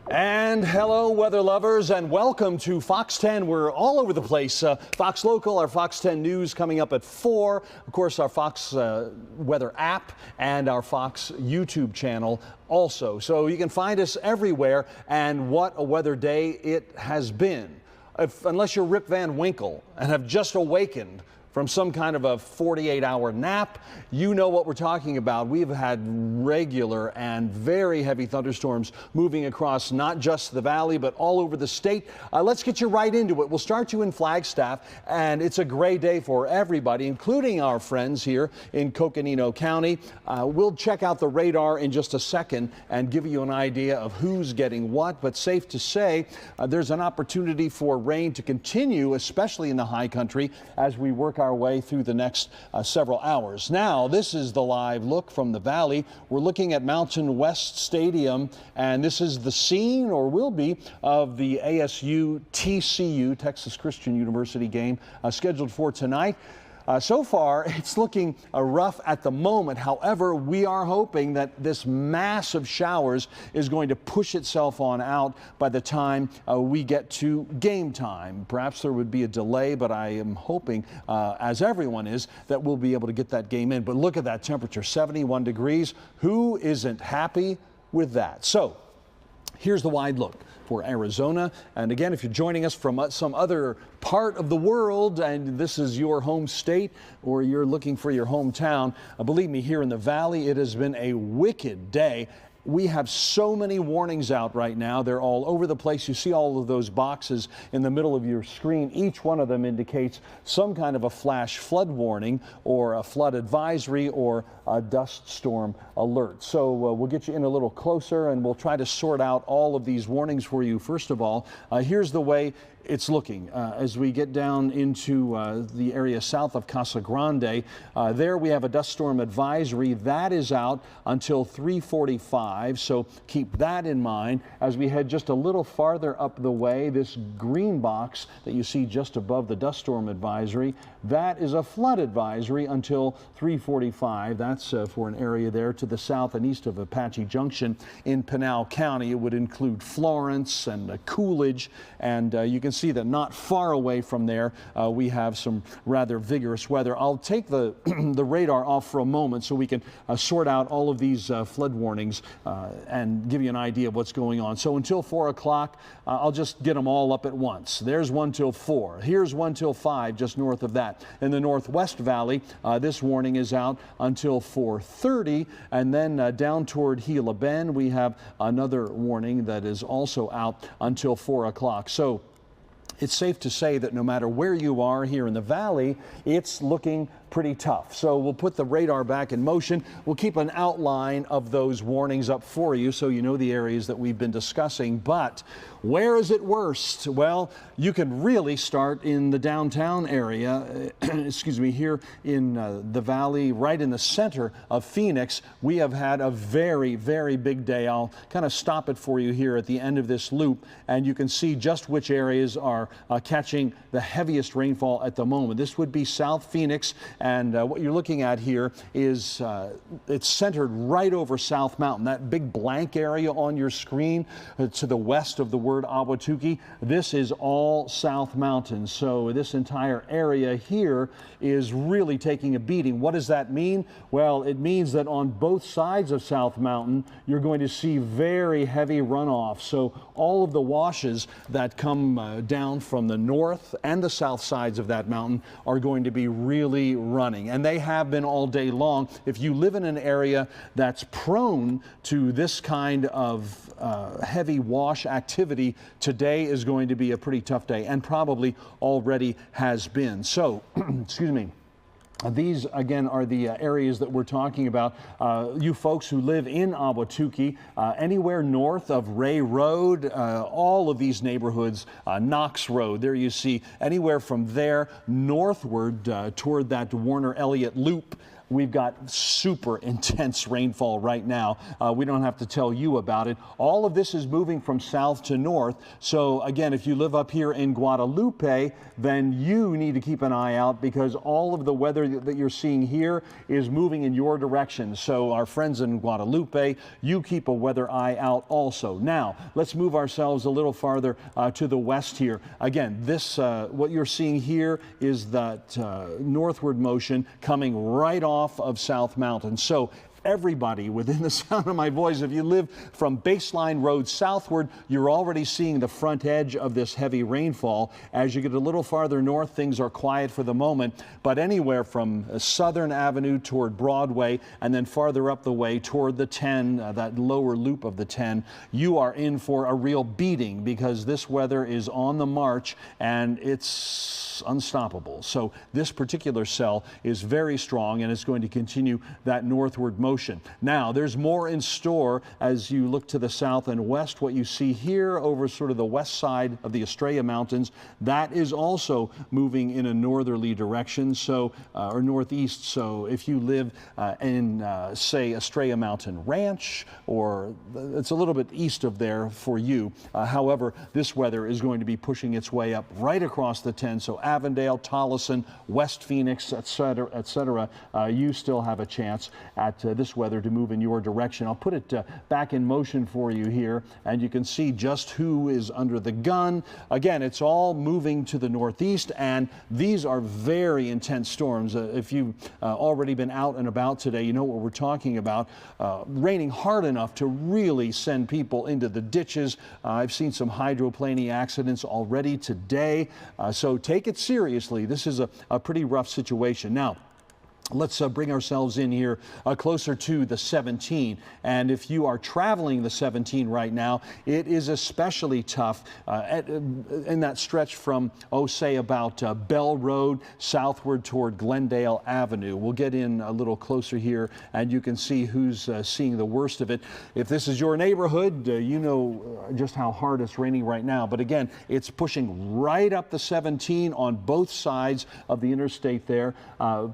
And hello, weather lovers, and welcome to Fox 10. We're all over the place. Fox Local, our Fox 10 News coming up at 4. Of course, our Fox Weather app and our Fox YouTube channel also. So you can find us everywhere, and what a weather day it has been. Unless you're Rip Van Winkle and have just awakened from some kind of a 48-hour nap, you know what we're talking about. We've had regular and very heavy thunderstorms moving across not just the valley, but all over the state. Let's get you right into it. We'll start you in Flagstaff, and it's a great day for everybody, including our friends here in Coconino County. We'll check out the radar in just a second and give you an idea of who's getting what, but safe to say there's an opportunity for rain to continue, especially in the high country, as we work our way through the next several hours. Now, this is the live look from the valley. We're looking at Mountain West Stadium, and this is the scene, or will be, of the ASU TCU, Texas Christian University game scheduled for tonight. So far, it's looking rough at the moment. However, we are hoping that this mass of showers is going to push itself on out by the time we get to game time. Perhaps there would be a delay, but I am hoping, as everyone is, that we'll be able to get that game in. But look at that temperature, 71 degrees. Who isn't happy with that? So here's the wide look for Arizona. And again, if you're joining us from some other part of the world and this is your home state or you're looking for your hometown, believe me, here in the valley, it has been a wicked day. We have so many warnings out right now. They're all over the place. You see all of those boxes in the middle of your screen. Each one of them indicates some kind of a flash flood warning or a flood advisory or a dust storm alert. So we'll get you in a little closer and we'll try to sort out all of these warnings for you. First of all, here's the way it's looking as we get down into the area south of Casa Grande. There we have a dust storm advisory that is out until 3:45, so keep that in mind. As we head just a little farther up the way, this green box that you see just above the dust storm advisory, that is a flood advisory until 3:45. That's for an area there to the south and east of Apache Junction in Pinal County. It would include Florence and Coolidge, and you can see that not far away from there we have some rather vigorous weather. I'll take the the radar off for a moment so we can sort out all of these flood warnings and give you an idea of what's going on. So until 4 o'clock, I'll just get them all up at once. There's one till 4. Here's one till 5 just north of that. In the Northwest Valley, this warning is out until 4:30, and then down toward Gila Bend we have another warning that is also out until 4 o'clock. So it's safe to say that no matter where you are here in the valley, it's looking pretty tough. So we'll put the radar back in motion. We'll keep an outline of those warnings up for you so you know the areas that we've been discussing. But where is it worst? Well, you can really start in the downtown area, excuse me, here in the valley, right in the center of Phoenix. We have had a very, very big day. I'll kind of stop it for you here at the end of this loop, and you can see just which areas are catching the heaviest rainfall at the moment. This would be South Phoenix. And what you're looking at here is it's centered right over South Mountain, that big blank area on your screen to the west of the word Ahwatukee. This is all South Mountain. So this entire area here is really taking a beating. What does that mean? Well, it means that on both sides of South Mountain, you're going to see very heavy runoff. So all of the washes that come down from the north and the south sides of that mountain are going to be really running, and they have been all day long. If you live in an area that's prone to this kind of heavy wash activity, today is going to be a pretty tough day, and probably already has been. So, excuse me. These, again, are the areas that we're talking about. You folks who live in Ahwatukee, anywhere north of Ray Road, all of these neighborhoods, Knox Road, there you see anywhere from there northward toward that Warner Elliott Loop. we've got super intense rainfall right now. We don't have to tell you about it. All of this is moving from south to north. So again, if you live up here in Guadalupe, then you need to keep an eye out, because all of the weather that you're seeing here is moving in your direction. So our friends in Guadalupe, you keep a weather eye out also. Now, let's move ourselves a little farther to the west here. Again, this what you're seeing here is that northward motion coming right off of South Mountain. So everybody within the sound of my voice, if you live from Baseline Road southward, you're already seeing the front edge of this heavy rainfall. As you get a little farther north, things are quiet for the moment, but anywhere from Southern Avenue toward Broadway and then farther up the way toward the 10, that lower loop of the 10, you are in for a real beating, because this weather is on the march and it's unstoppable. So this particular cell is very strong and it's going to continue that northward motion. Now, there's more in store as you look to the south and west. What you see here over sort of the west side of the Estrella Mountains, that is also moving in a northerly direction, so or northeast. So if you live in, say, Estrella Mountain Ranch, or it's a little bit east of there for you. However, this weather is going to be pushing its way up right across the 10. So Avondale, Tolleson, West Phoenix, et cetera, you still have a chance at this weather to move in your direction. I'll put it back in motion for you here, and you can see just who is under the gun. Again, it's all moving to the northeast, and these are very intense storms. If you've already been out and about today, you know what we're talking about. Raining hard enough to really send people into the ditches. I've seen some hydroplaning accidents already today, so take it seriously. This is a pretty rough situation. Now, let's bring ourselves in here closer to the 17. And if you are traveling the 17 right now, it is especially tough in that stretch from, say about Bell Road southward toward Glendale Avenue. We'll get in a little closer here and you can see who's seeing the worst of it. If this is your neighborhood, you know just how hard it's raining right now. But again, it's pushing right up the 17 on both sides of the interstate there.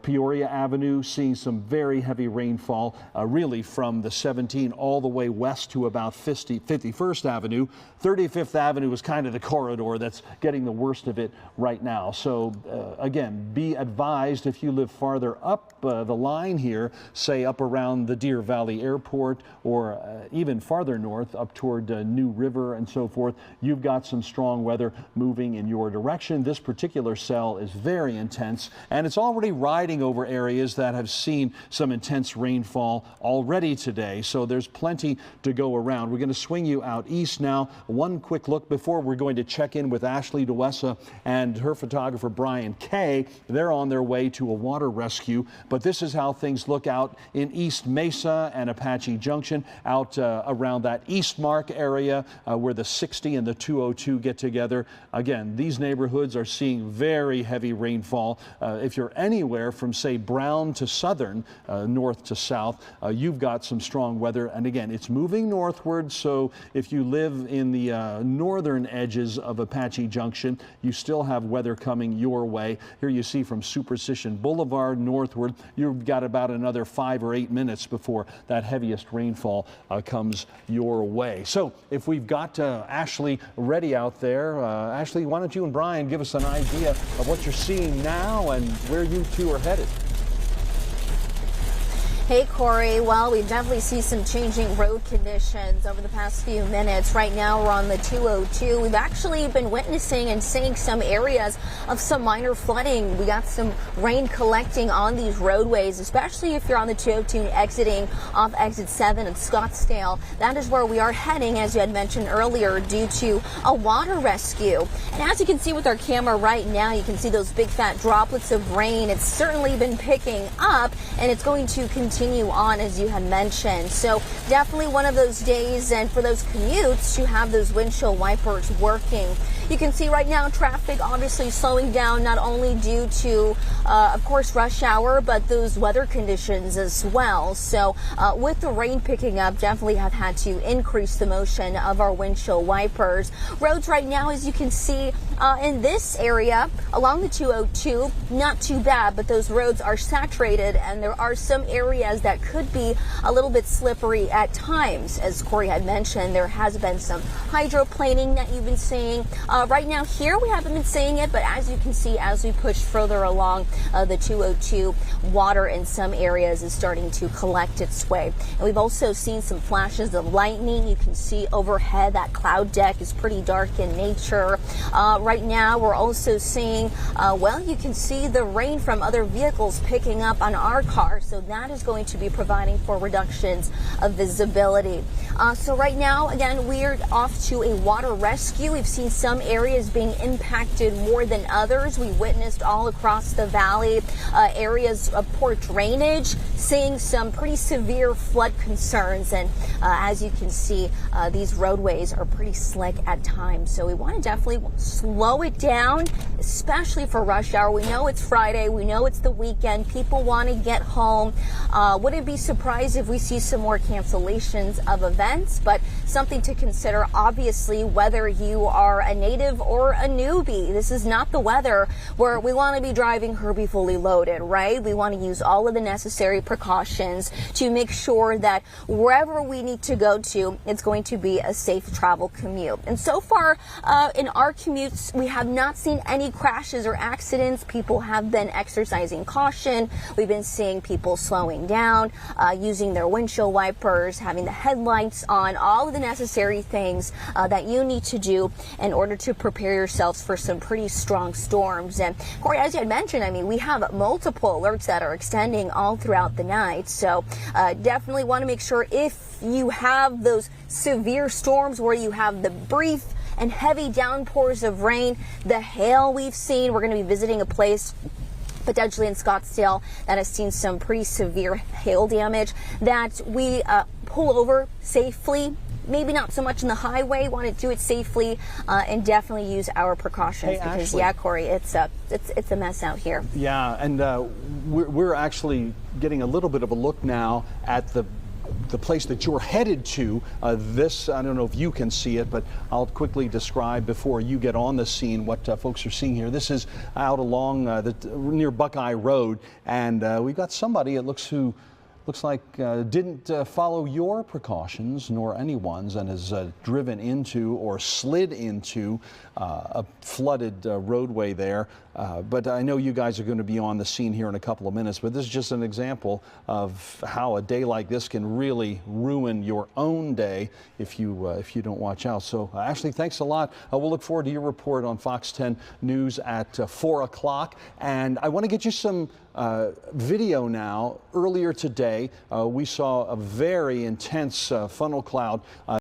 Peoria Avenue seeing some very heavy rainfall, really from the 17 all the way west to about 51st Avenue. 35th Avenue is kind of the corridor that's getting the worst of it right now. So again, be advised if you live farther up the line here, say up around the Deer Valley Airport, or even farther north up toward New River and so forth, you've got some strong weather moving in your direction. This particular cell is very intense, and it's already riding over areas that have seen some intense rainfall already today, so there's plenty to go around. We're going to swing you out east now. One quick look before we're going to check in with Ashley Loaeza and her photographer Brian Kay. They're on their way to a water rescue, but this is how things look out in East Mesa and Apache Junction, out around that East Mark area where the 60 and the 202 get together. Again, these neighborhoods are seeing very heavy rainfall. If you're anywhere from, say, Brown to Southern, north to south, you've got some strong weather. And again, it's moving northward, so if you live in the northern edges of Apache Junction, you still have weather coming your way. Here you see from Superstition Boulevard northward, you've got about another 5 or 8 minutes before that heaviest rainfall comes your way. So if we've got Ashley ready out there, Ashley, why don't you and Brian give us an idea of what you're seeing now and where you two are headed? Hey, Corey. Well, we definitely see some changing road conditions over the past few minutes. Right now, we're on the 202. We've actually been witnessing and seeing some areas of some minor flooding. We got some rain collecting on these roadways, especially if you're on the 202 exiting off exit 7 at Scottsdale. That is where we are heading, as you had mentioned earlier, due to a water rescue. And as you can see with our camera right now, you can see those big fat droplets of rain. It's certainly been picking up, and it's going to continue on, as you had mentioned. So definitely one of those days, and for those commutes, you have those windshield wipers working. You can see right now traffic obviously slowing down, not only due to, of course, rush hour, but those weather conditions as well. So with the rain picking up, definitely have had to increase the motion of our windshield wipers. Roads right now, as you can see, In this area along the 202, not too bad, but those roads are saturated and there are some areas that could be a little bit slippery at times. As Cory had mentioned, there has been some hydroplaning that you've been seeing. Right now here we haven't been seeing it, but as you can see, as we push further along the 202, water in some areas is starting to collect its way. And we've also seen some flashes of lightning. You can see overhead that cloud deck is pretty dark in nature. Right now we're also seeing, well, you can see the rain from other vehicles picking up on our car, so that is going to be providing for reductions of visibility. So right now, again, we're off to a water rescue. We've seen some areas being impacted more than others. We witnessed all across the valley areas of poor drainage, seeing some pretty severe flood concerns. And as you can see, these roadways are pretty slick at times. So we want to definitely slow it down, especially for rush hour. We know it's Friday. We know it's the weekend. People want to get home. Wouldn't be surprised if we see some more cancellations of events, but something to consider, obviously, whether you are a native or a newbie. This is not the weather where we want to be driving Herbie fully loaded, right? We want to use all of the necessary precautions to make sure that wherever we need to go to, it's going to be a safe travel commute. And so far in our commutes, we have not seen any crashes or accidents. People have been exercising caution. We've been seeing people slowing down, using their windshield wipers, having the headlights on, all of the necessary things that you need to do in order to prepare yourselves for some pretty strong storms. And Cory, as you had mentioned, I mean, we have multiple alerts that are extending all throughout the night. So definitely want to make sure, if you have those severe storms where you have the brief and heavy downpours of rain, the hail we've seen, we're going to be visiting a place potentially in Scottsdale that has seen some pretty severe hail damage, that we pull over safely. Maybe not so much in the highway, want to do it safely, and definitely use our precautions. Hey, because Ashley, yeah, Cory, it's a mess out here. Yeah, and we're actually getting a little bit of a look now at the place that you're headed to. This, I don't know if you can see it, but I'll quickly describe before you get on the scene what folks are seeing here. This is out along near Buckeye Road, and we've got somebody, it looks like didn't follow your precautions nor anyone's, and has driven into or slid into a flooded roadway there. But I know you guys are going to be on the scene here in a couple of minutes, but this is just an example of how a day like this can really ruin your own day if you don't watch out. So Ashley, thanks a lot. We'll look forward to your report on Fox 10 News at 4 o'clock. And I want to get you some video now. Earlier today, we saw a very intense funnel cloud